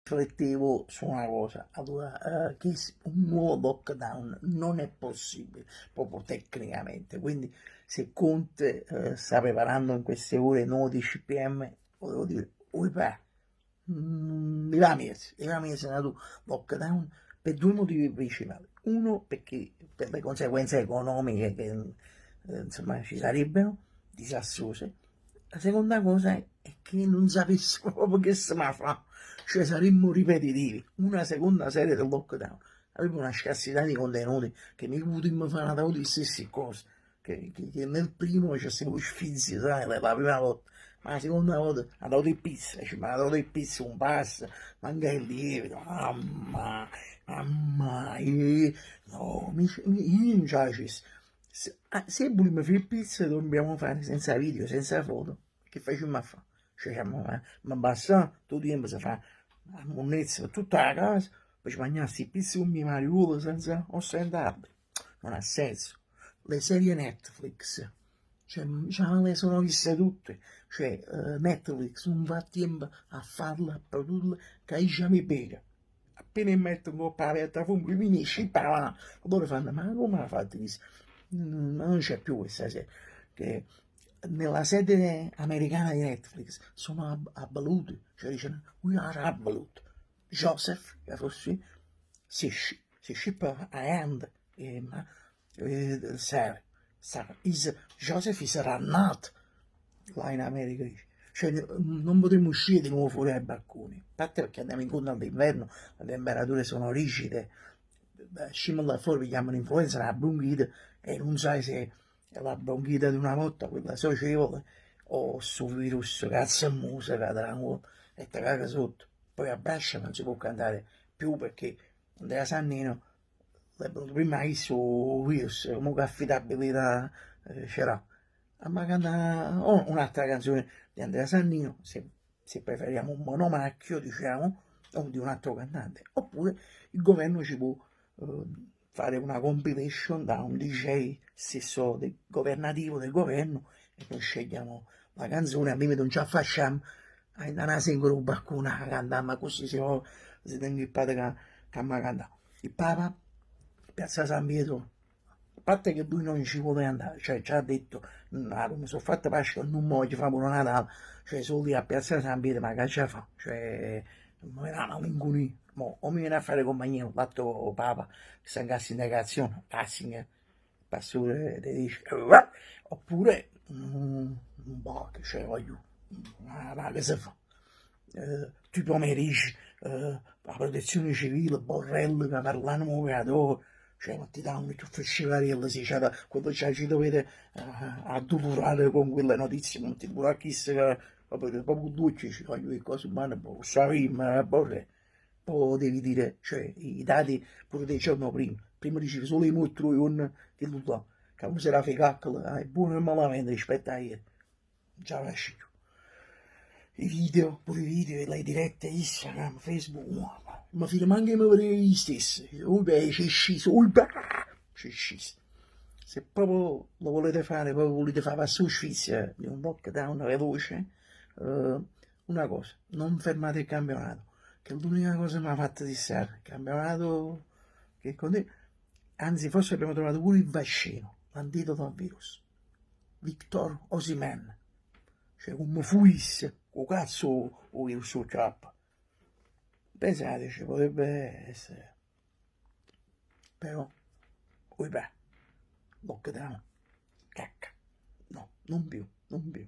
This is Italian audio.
riflettevo su una cosa, allora, che un nuovo lockdown non è possibile, proprio tecnicamente, quindi se Conte sta preparando in queste ore il nuovo DCPM, volevo dire, mi va mese nato lockdown per due motivi principali. Uno, perché per le conseguenze economiche che insomma ci sarebbero, disastrose. La seconda cosa è che non sapessimo proprio che se ne fa, cioè saremmo ripetitivi. Una seconda serie del lockdown, avevo una scarsità di contenuti che mi potremmo fare una di stesse cose, che nel primo ci siamo sfizi, sai, la prima volta, ma la seconda volta ha dato il pizza, ci ha dato il pizza, un passo, manca il lievito, mamma, no, io non ce la facessi. Se vogliamo fare il pizza dobbiamo fare senza video, senza foto, che facciamo a fare? Cioè, ma basta, tutto il tempo si fa la monnezza per tutta la casa, poi ci mangiamo questi pizzi con mia mariuola senza ostentarli. Non ha senso. Le serie Netflix, cioè, le sono viste tutte, cioè Netflix non fa tempo a farla, a produrla, che già mi pega. Appena mettono per la piattaforma, finisce, allora fanno, ma come la fate? Ma non c'è più questa serie, che nella sede americana di Netflix sono abbaluti, cioè dicono, we are abbalut. Joseph, che fosse, si ship a hand, Sarah, Joseph is not là in America, dice. Cioè non potremo uscire di nuovo fuori dai balconi, a parte perché andiamo incontro all'inverno, le temperature sono rigide, scimo là fuori vi chiamano influenza, una bronchite, e non sai se è la bronchite di una volta, quella socievole, o su virus cazzo e musica, e te caga sotto. Poi a Brescia non si può cantare più perché Andrea Sannino prima su virus, comunque affidabilità c'era. Ma canta un'altra canzone di Andrea Sannino, se preferiamo un monomacchio, diciamo, o di un altro cantante. Oppure il governo ci può fare una compilation da un DJ stesso governativo del governo e noi scegliamo la canzone, al limite non ci affacciamo, andare in gruppo qualcuno cantiamo così si tenga il padre che mi canta. Il Papa, Piazza San Pietro, a parte che lui non ci vuole andare, cioè ci ha detto, come sono fatta pace, non voglio fare pure Natale, cioè solo lì a Piazza San Pietro, ma che ce la fa? Cioè, non mi dà una malinconia, o mi viene a fare compagnia un l'altro Papa, che sta in cassa integrazione, Ratzinger, il pastore ti dice, oppure, boh, che cioè, voglio, ma che si fa? Tu pomeriggi, la protezione civile, Borrell, che parlano come cioè, ma ti danno più fescivarelle, sì, cioè, quando ci dovete addolorare con quelle notizie, non ti pure a chissà che, proprio due ci voglio che cose umane, sapere, poi devi dire, cioè, i dati pure del giorno prima dicevi solo i morti di Lula, che uno si era fecaccola, è buono e malamente rispetto a ieri, già la scelgo. I video, pure i video, le dirette Instagram, Facebook, ma fino anche a vedere gli stessi, beh, c'è sceso, c'è sceso. Se proprio lo volete fare, proprio volete fare la Svezia di un lockdown veloce, una cosa, non fermate il campionato, che l'unica cosa che mi ha fatto dissare, il campionato che anzi forse abbiamo trovato pure il vaccino, l'antidoto al virus, Victor Osimhen, cioè come fuisse, o cazzo o virus o ciappa. Pensateci, potrebbe essere, però, lockdown, cacca, no, non più, non più.